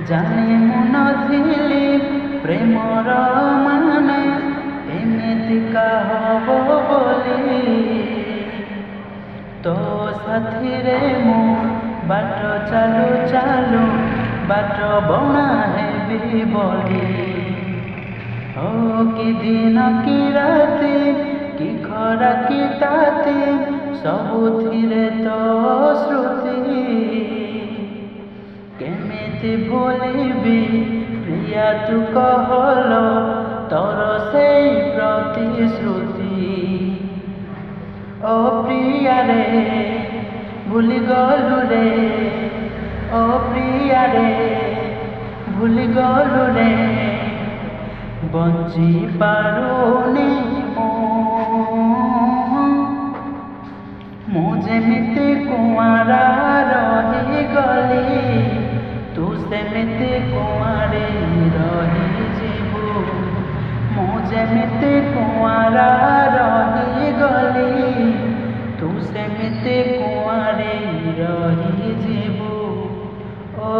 ଜାଣି ମୁଁ ନଥିଲି ପ୍ରେମର ମାନେ ଏମିତିକା ହବ ବୋଲି। ତୋ ସାଥିରେ ମୁଁ ବାଟ ଚାଲୁ ଚାଲୁ ବାଟ ବଣା ହେବି ବୋଲି। ଓ କି ଦିନ କି ରାତି କି ଖରା କି ତାତି ସବୁଥିରେ ତୋ ସ୍ମୃତି। କେମିତି ଭୁଲିବି ପ୍ରିୟା ତୁ କହଲ ତୋର ସେଇ ପ୍ରତିଶ୍ରୁତି। ଓ ପ୍ରିୟା ରେ ଭୁଲିଗଲୁ ରେ, ଓ ପ୍ରିୟା ରେ ଭୁଲିଗଲୁ ରେ। ବଞ୍ଚି ପାରୁନି ମୁଁ ଯେମିତି କୁଆଁରା ରହିଗଲି, ତୁ ସେମିତି କୁଆଁରେ ରହିଯିବୁ। ମୁଁ ଯେମିତି କୁଆଁରା ରହିଗଲି, ତୁ ସେମିତି କୁଆଁରେ ରହିଯିବୁ। ଓ